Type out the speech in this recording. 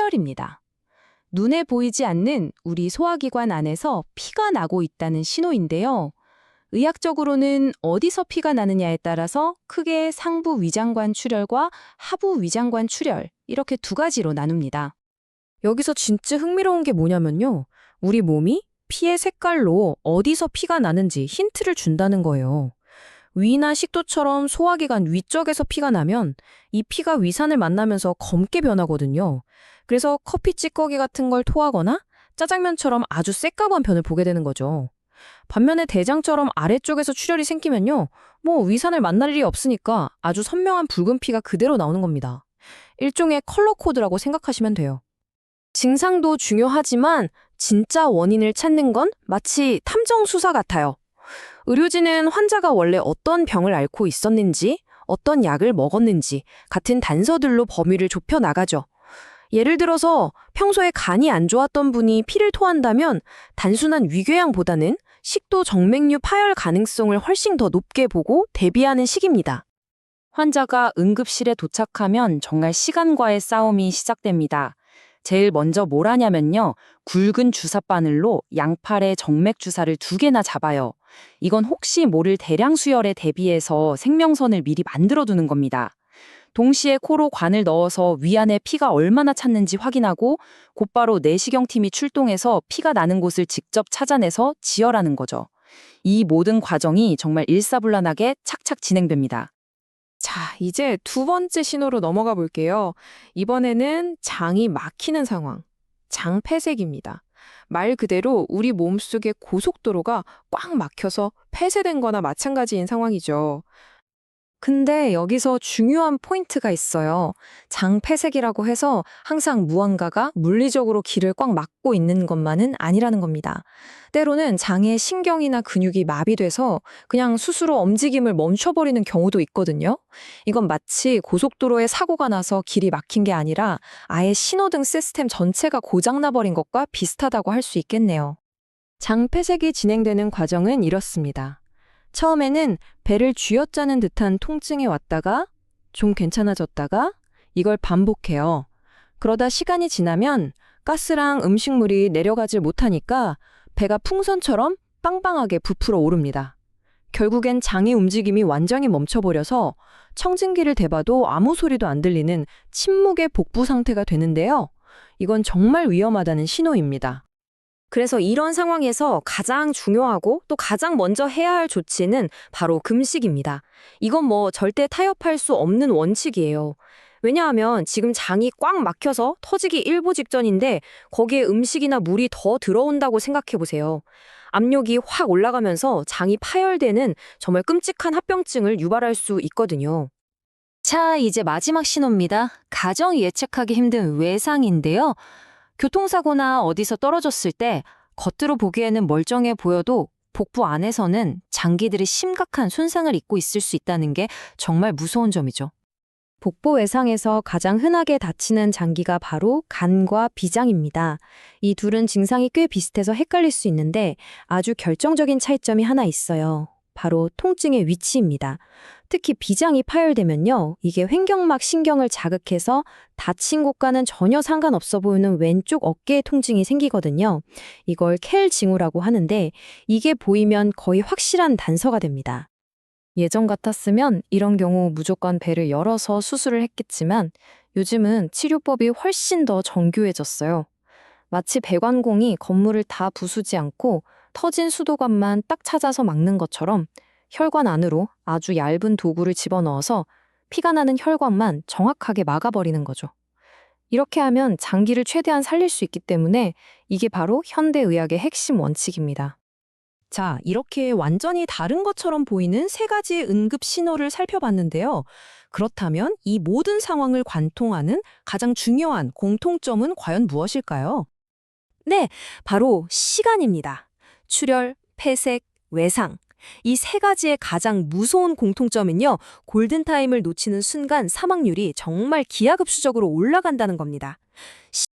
출혈입니다. 눈에 보이지 않는 우리 소화기관 안에서 피가 나고 있다는 신호인데요. 의학적으로는 어디서 피가 나느냐에 따라서 크게 상부 위장관 출혈과 하부 위장관 출혈, 이렇게 두 가지로 나눕니다. 여기서 진짜 흥미로운 게 뭐냐면요. 우리 몸이 피의 색깔로 어디서 피가 나는지 힌트를 준다는 거예요. 위나 식도처럼 소화기관 위쪽에서 피가 나면 이 피가 위산을 만나면서 검게 변하거든요. 그래서 커피 찌꺼기 같은 걸 토하거나 짜장면처럼 아주 새까만 변을 보게 되는 거죠. 반면에 대장처럼 아래쪽에서 출혈이 생기면요. 위산을 만날 일이 없으니까 아주 선명한 붉은 피가 그대로 나오는 겁니다. 일종의 컬러 코드라고 생각하시면 돼요. 증상도 중요하지만 진짜 원인을 찾는 건 마치 탐정 수사 같아요. 의료진은 환자가 원래 어떤 병을 앓고 있었는지, 어떤 약을 먹었는지 같은 단서들로 범위를 좁혀 나가죠. 예를 들어서 평소에 간이 안 좋았던 분이 피를 토한다면 단순한 위궤양보다는 식도 정맥류 파열 가능성을 훨씬 더 높게 보고 대비하는 시기입니다. 환자가 응급실에 도착하면 정말 시간과의 싸움이 시작됩니다. 제일 먼저 뭘 하냐면요. 굵은 주사바늘로 양팔에 정맥 주사를 2개나 잡아요. 이건 혹시 모를 대량 수혈에 대비해서 생명선을 미리 만들어두는 겁니다. 동시에 코로 관을 넣어서 위 안에 피가 얼마나 찼는지 확인하고 곧바로 내시경팀이 출동해서 피가 나는 곳을 직접 찾아내서 지혈하는 거죠. 이 모든 과정이 정말 일사불란하게 착착 진행됩니다. 자, 이제 두 번째 신호로 넘어가 볼게요. 이번에는 장이 막히는 상황, 장폐색입니다. 말 그대로 우리 몸속의 고속도로가 꽉 막혀서 폐쇄된 거나 마찬가지인 상황이죠. 근데 여기서 중요한 포인트가 있어요. 장폐색이라고 해서 항상 무언가가 물리적으로 길을 꽉 막고 있는 것만은 아니라는 겁니다. 때로는 장의 신경이나 근육이 마비돼서 그냥 스스로 움직임을 멈춰버리는 경우도 있거든요. 이건 마치 고속도로에 사고가 나서 길이 막힌 게 아니라 아예 신호등 시스템 전체가 고장나버린 것과 비슷하다고 할 수 있겠네요. 장폐색이 진행되는 과정은 이렇습니다. 처음에는 배를 쥐어짜는 듯한 통증이 왔다가 좀 괜찮아졌다가 이걸 반복해요. 그러다 시간이 지나면 가스랑 음식물이 내려가질 못하니까 배가 풍선처럼 빵빵하게 부풀어 오릅니다. 결국엔 장의 움직임이 완전히 멈춰버려서 청진기를 대봐도 아무 소리도 안 들리는 침묵의 복부 상태가 되는데요. 이건 정말 위험하다는 신호입니다. 그래서 이런 상황에서 가장 중요하고 또 가장 먼저 해야 할 조치는 바로 금식입니다. 이건 절대 타협할 수 없는 원칙이에요. 왜냐하면 지금 장이 꽉 막혀서 터지기 일보 직전인데 거기에 음식이나 물이 더 들어온다고 생각해 보세요. 압력이 확 올라가면서 장이 파열되는 정말 끔찍한 합병증을 유발할 수 있거든요. 자, 이제 마지막 신호입니다. 가장 예측하기 힘든 외상인데요. 교통사고나 어디서 떨어졌을 때 겉으로 보기에는 멀쩡해 보여도 복부 안에서는 장기들이 심각한 손상을 입고 있을 수 있다는 게 정말 무서운 점이죠. 복부 외상에서 가장 흔하게 다치는 장기가 바로 간과 비장입니다. 이 둘은 증상이 꽤 비슷해서 헷갈릴 수 있는데 아주 결정적인 차이점이 하나 있어요. 바로 통증의 위치입니다. 특히 비장이 파열되면요. 이게 횡격막 신경을 자극해서 다친 곳과는 전혀 상관없어 보이는 왼쪽 어깨에 통증이 생기거든요. 이걸 켈 징후라고 하는데 이게 보이면 거의 확실한 단서가 됩니다. 예전 같았으면 이런 경우 무조건 배를 열어서 수술을 했겠지만 요즘은 치료법이 훨씬 더 정교해졌어요. 마치 배관공이 건물을 다 부수지 않고 터진 수도관만 딱 찾아서 막는 것처럼 혈관 안으로 아주 얇은 도구를 집어넣어서 피가 나는 혈관만 정확하게 막아버리는 거죠. 이렇게 하면 장기를 최대한 살릴 수 있기 때문에 이게 바로 현대의학의 핵심 원칙입니다. 자, 이렇게 완전히 다른 것처럼 보이는 세 가지의 응급 신호를 살펴봤는데요. 그렇다면 이 모든 상황을 관통하는 가장 중요한 공통점은 과연 무엇일까요? 네, 바로 시간입니다. 출혈, 폐색, 외상. 이 세 가지의 가장 무서운 공통점은요, 골든타임을 놓치는 순간 사망률이 정말 기하급수적으로 올라간다는 겁니다.